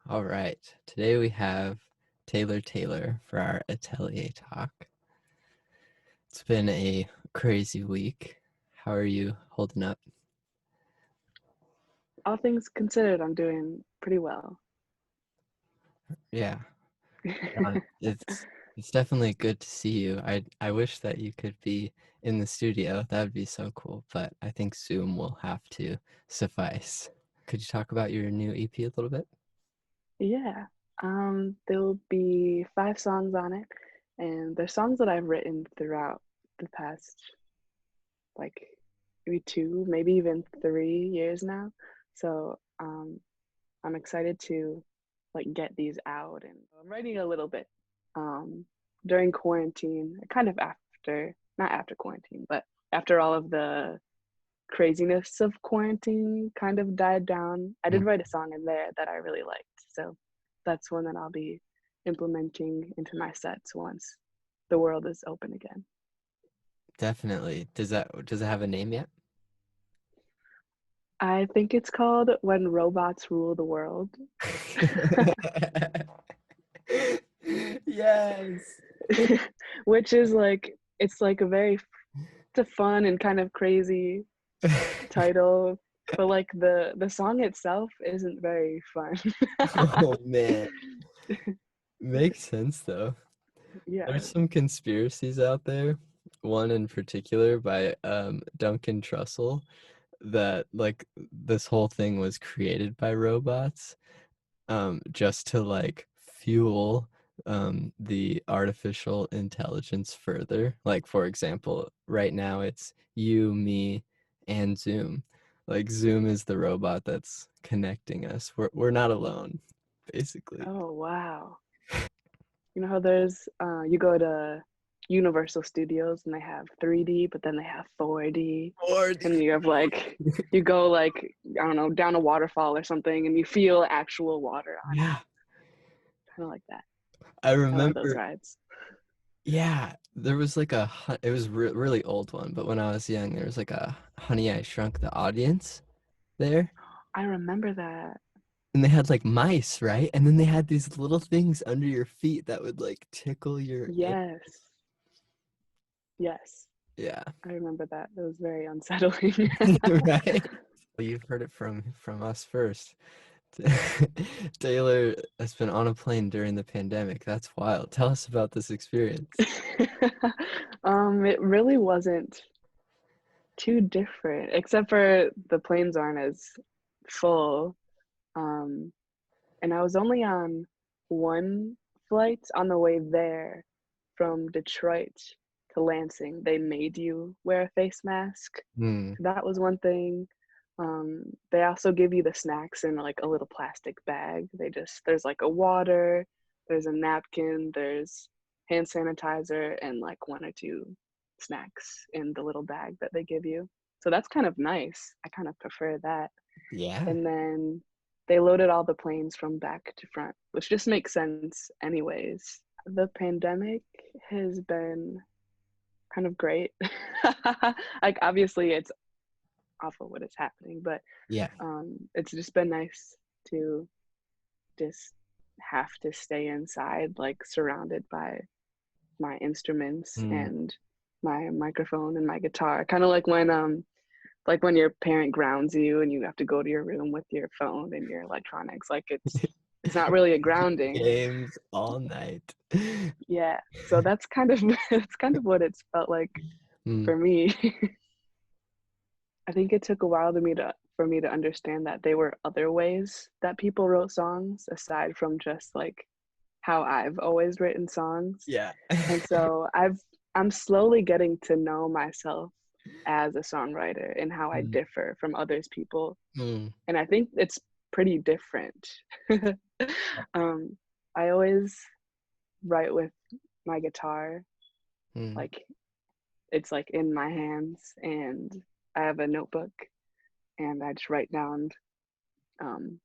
All right. Today we have Taylor for our Atelier Talk. It's been a crazy week. How are you holding up? All things considered, I'm doing pretty well. Yeah, it's definitely good to see you. I wish that you could be in the studio. That would be so cool, but I think Zoom will have to suffice. Could you talk about your new EP a little bit? Yeah. There'll be 5 songs on it, and they're songs that I've written throughout the past, like, maybe 2, maybe even 3 years now. So, I'm excited to like get these out, and I'm writing a little bit um, during quarantine, kind of after, not after quarantine, but after all of the craziness of quarantine kind of died down. I did Mm, write a song in there that I really liked. So that's one that I'll be implementing into my sets once the world is open again. definitely. Does it have a name yet? I think it's called When Robots Rule the World, Yes. which is like, it's like it's a fun and kind of crazy title, but like the song itself isn't very fun. Oh man. Makes sense though. Yeah. There's some conspiracies out there. One in particular by Duncan Trussell that like this whole thing was created by robots just to like fuel the artificial intelligence further. Like for example, right now it's you, me, and Zoom. Like Zoom is the robot that's connecting us. We're not alone, basically. Oh, wow. You know how there's you go to Universal Studios and they have 3D, but then they have 4D, Or and you have like you go like, I don't know, down a waterfall or something, and you feel actual water on you. yeah, Kind of like that. I I love those remember. rides. Yeah, there was like it was really old one, but when I was young, there was like a Honey I Shrunk the Audience there, I remember that. and they had like mice, right? And then they had these little things under your feet that would like tickle your Yes. Yes. yeah, I remember that. It was very unsettling. right. Well, you've heard it from us first. Taylor has been on a plane during the pandemic. That's wild. Tell us about this experience. It really wasn't too different, except for the planes aren't as full. Um, and I was only on one flight on the way there from Detroit to Lansing. They made you wear a face mask. Hmm. That was one thing. They also give you the snacks in like a little plastic bag. There's like a water, there's a napkin, there's hand sanitizer, and like one or two snacks in the little bag that they give you. So that's kind of nice. I kind of prefer that. Yeah. And then they loaded all the planes from back to front, which just makes sense anyways. The pandemic has been kind of great. Like obviously it's awful what is happening, but Yeah. it's just been nice to just have to stay inside, like surrounded by my instruments Hmm. and my microphone and my guitar. Kind of like when your parent grounds you and you have to go to your room with your phone and your electronics. Like it's not really a grounding. Games all night. Yeah. So that's kind of it's kind of what it's felt like Hmm. for me. I think it took a while for me to understand that there were other ways that people wrote songs aside from just like how I've always written songs. Yeah. And so I'm slowly getting to know myself as a songwriter and how I Mm, differ from others people. mm, And I think it's pretty different. um, I always write with my guitar, mm, like it's like in my hands, and I have a notebook and I just write down um,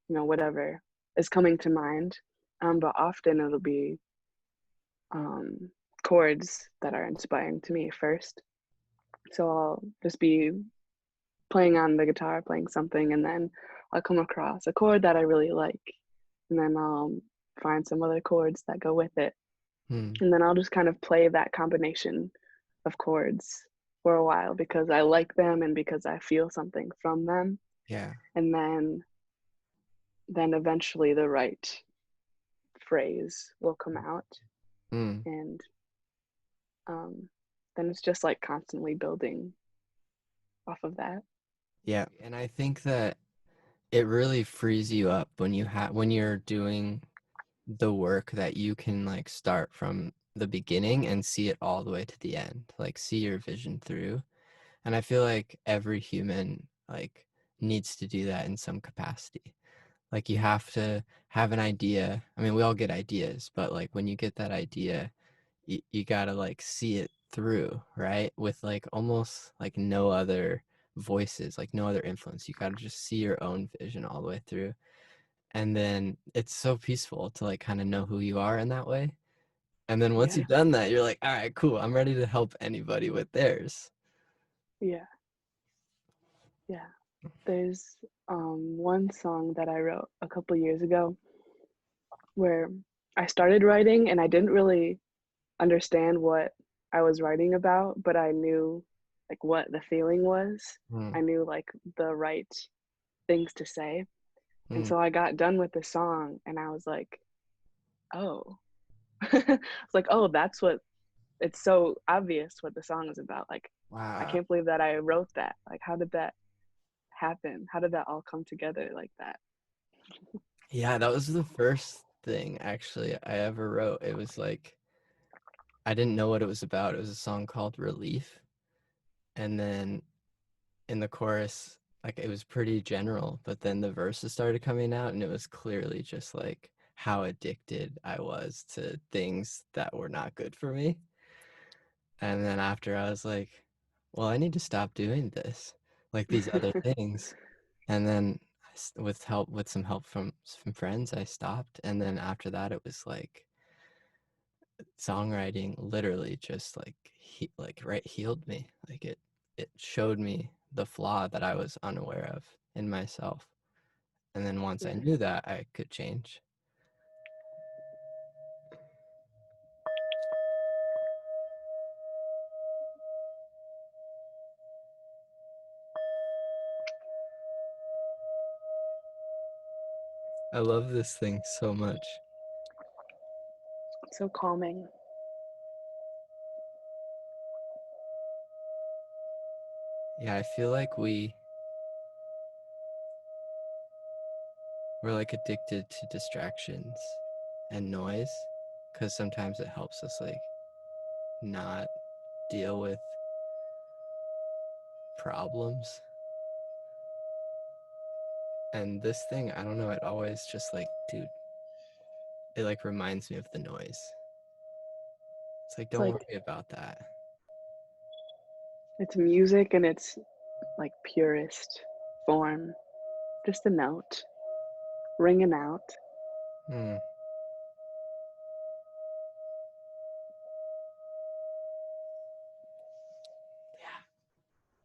whatever is coming to mind. But often it'll be um, chords that are inspiring to me first. So I'll just be playing on the guitar, playing something, and then I'll come across a chord that I really like, and then find some other chords that go with it, Hmm. and then I'll just kind of play that combination of chords for a while because I like them and because I feel something from them, Yeah. and then eventually the right phrase will come out, Hmm. and um, then it's just like constantly building off of that. Yeah. And I think that it really frees you up when when you're doing the work that you can like start from the beginning and see it all the way to the end, like see your vision through. And I feel like every human like needs to do that in some capacity. Like you have to have an idea. I mean, we all get ideas, but like when you get that idea, you gotta like see it through, right? With like almost like no other voices, like no other influence. You gotta just see your own vision all the way through. And then it's so peaceful to like kind of know who you are in that way. And then once Yeah, you've done that, you're like, all right, cool. I'm ready to help anybody with theirs. yeah, yeah. There's one song that I wrote a couple years ago where I started writing and I didn't really understand what I was writing about, but I knew like what the feeling was. Mm, I knew like the right things to say. And mm, so I got done with the song and I was like, oh, it's like, oh, that's what it's so obvious what the song is about. Like, I wow. can't believe that I wrote that. Like, how did that happen? How did that all come together like that? Yeah, that was the first thing actually I ever wrote. It was like I didn't know what it was about. It was a song called Relief. And then in the chorus, like it was pretty general, but then the verses started coming out and it was clearly just like how addicted I was to things that were not good for me. And then after I was like, well, I need to stop doing this, like these other things. And then with some help from friends, I stopped. And then after that, it was like songwriting literally just like right healed me. Like it showed me the flaw that I was unaware of in myself. And then once I Yeah. knew that, I could change. I love this thing so much. So calming. Yeah, I feel like we're like addicted to distractions and noise because sometimes it helps us like not deal with problems. And this thing, I don't know, it always just like, dude, it like reminds me of the noise. It's like, It's don't like worry about that. it's music and it's like purest form. Just a note ringing out. Hmm.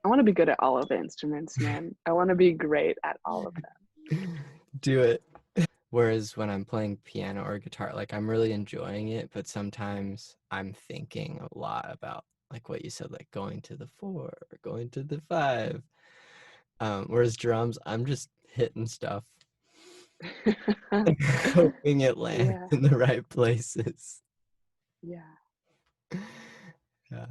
I want to be good at all of the instruments, man. I want to be great at all of Do it. Whereas when I'm playing piano or guitar, like I'm really enjoying it, but sometimes I'm thinking a lot about like what you said, like going to the four or going to the five. Whereas drums, I'm just hitting stuff them. and hoping it lands Yeah, in the right places. yeah. Yeah.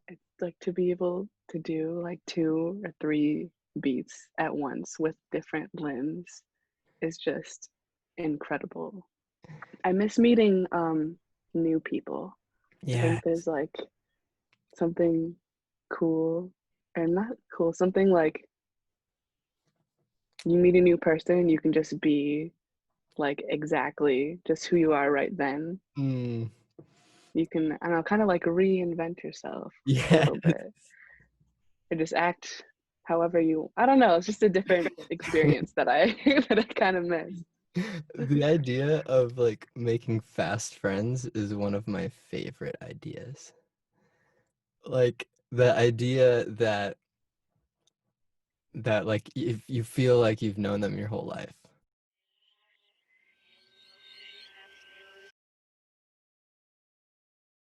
It's like to be able to do like two or three beats at once with different limbs is just incredible. I miss meeting new people. I think Yes. there's like something cool and not cool, something like you meet a new person and you can just be like exactly just who you are right then. Mm, You can, I don't know, kind of like reinvent yourself a yes. little bit or just act however you, I don't know, it's just a different experience that I that I kind of miss. The idea of like making fast friends is one of my favorite ideas. Like the idea that that like if you feel like you've known them your whole life.